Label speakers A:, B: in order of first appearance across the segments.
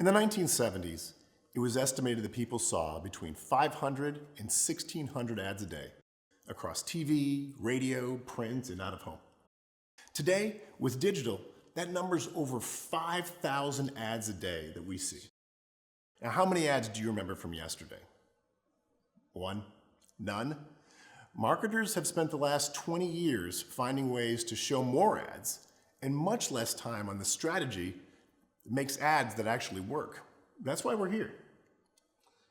A: the 1970s, it was estimated that people saw between 500 and 1,600 ads a day across TV, radio, print, and out of home. Today, with digital, that number's over 5,000 ads a day that we see. Now, how many ads do you remember from yesterday? One? None? Marketers have spent the last 20 years finding ways to show more ads and much less time on the strategy that makes ads that actually work. That's why we're here.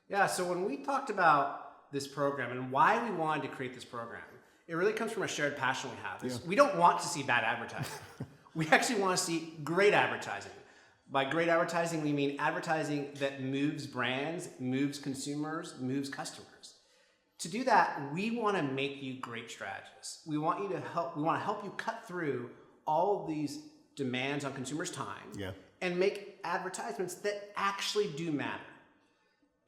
B: Yeah, so when we talked about this program and why we wanted to create this program, it really comes from a shared passion we have. Yeah. We don't want to see bad advertising. We actually want to see great advertising. By great advertising, we mean advertising that moves brands, moves consumers, moves customers. To do that, we want to make you great strategists. We want to help you cut through all of these demands on consumers' time and make advertisements that actually do matter.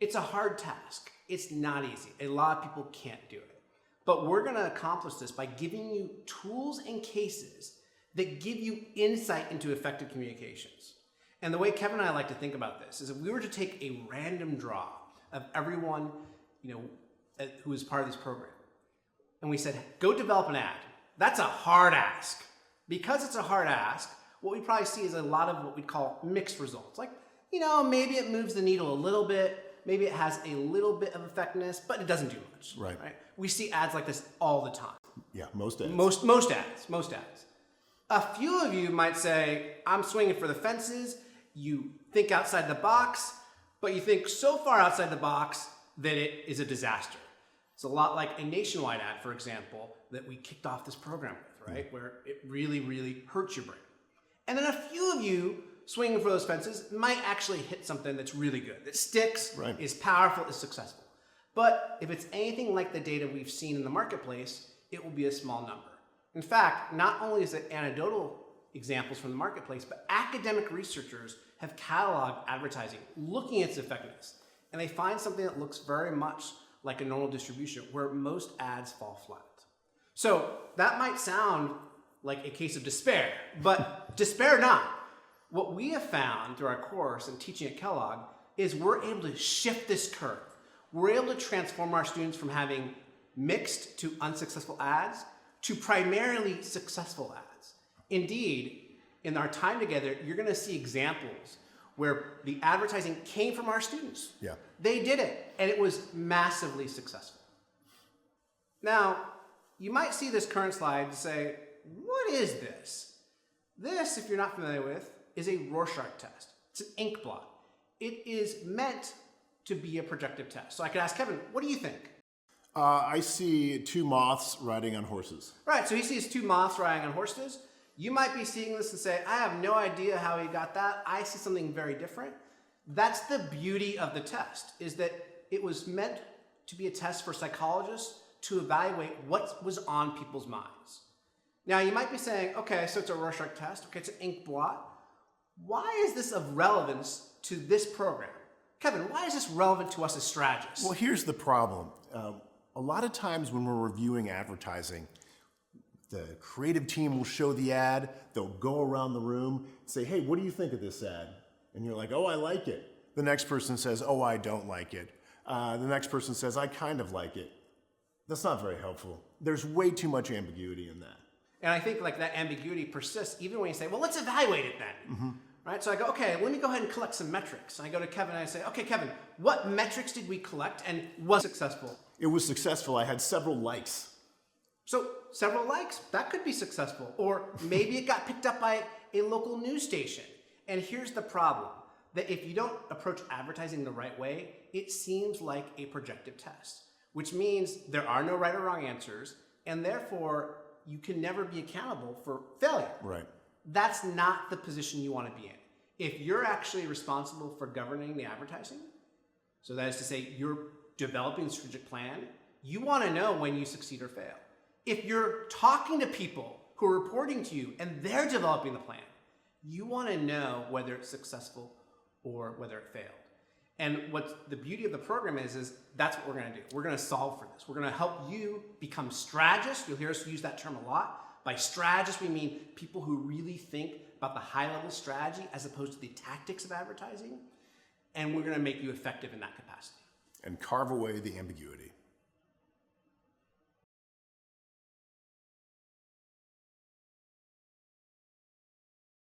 B: It's a hard task. It's not easy. A lot of people can't do it. But we're going to accomplish this by giving you tools and cases that give you insight into effective communications. And the way Kevin and I like to think about this is if we were to take a random draw of everyone, who is part of this program, and we said, go develop an ad. That's a hard ask. Because it's a hard ask, what we probably see is a lot of what we call mixed results. Like, maybe it moves the needle a little bit, maybe it has a little bit of effectiveness, but it doesn't do much. Right? We see ads like this all the time.
A: Yeah, most ads.
B: Most ads. A few of you might say, I'm swinging for the fences. You think outside the box, but you think so far outside the box that it is a disaster. It's a lot like a Nationwide ad, for example, that we kicked off this program with, right? Where it really, really hurts your brain. And then a few of you swinging for those fences might actually hit something that's really good, that sticks, is powerful, is successful. But if it's anything like the data we've seen in the marketplace, it will be a small number. In fact, not only is it anecdotal examples from the marketplace, but academic researchers have cataloged advertising looking at its effectiveness. And they find something that looks very much like a normal distribution where most ads fall flat. So that might sound like a case of despair, but despair not. What we have found through our course and teaching at Kellogg is we're able to shift this curve. We're able to transform our students from having mixed to unsuccessful ads to primarily successful ads. Indeed, in our time together, you're going to see examples where the advertising came from our students. Yeah. They did it, and it was massively successful. Now, you might see this current slide and say, what is this? This, if you're not familiar with, is a Rorschach test. It's an ink blot. It is meant to be a projective test. So I could ask Kevin, what do you think?
A: I see two moths riding on horses.
B: Right, so he sees two moths riding on horses. You might be seeing this and say, I have no idea how he got that. I see something very different. That's the beauty of the test, is that it was meant to be a test for psychologists to evaluate what was on people's minds. Now, you might be saying, okay, so it's a Rorschach test. Okay, it's an ink blot. Why is this of relevance to this program? Kevin, why is this relevant to us as strategists?
A: Well, here's the problem. A lot of times when we're reviewing advertising, the creative team will show the ad, they'll go around the room and say, hey, what do you think of this ad? And you're like, oh, I like it. The next person says, oh, I don't like it. The next person says, I kind of like it. That's not very helpful. There's way too much ambiguity in that.
B: And I think like that ambiguity persists even when you say, well, let's evaluate it then. Mm-hmm. Right? So I go, okay, let me go ahead and collect some metrics. And I go to Kevin and I say, okay, Kevin, what metrics did we collect and was successful?
A: It was successful. I had several likes.
B: So several likes, that could be successful. Or maybe it got picked up by a local news station. And here's the problem, that if you don't approach advertising the right way, it seems like a projective test, which means there are no right or wrong answers, and therefore you can never be accountable for failure.
A: Right.
B: That's not the position you want to be in. If you're actually responsible for governing the advertising, so that is to say you're developing a strategic plan, you want to know when you succeed or fail. If you're talking to people who are reporting to you and they're developing the plan, you want to know whether it's successful or whether it failed. And what the beauty of the program is that's what we're going to do. We're going to solve for this. We're going to help you become strategists. You'll hear us use that term a lot. By strategists, we mean people who really think about the high-level strategy as opposed to the tactics of advertising. and we're going to make you effective in that capacity.
A: And carve away the ambiguity.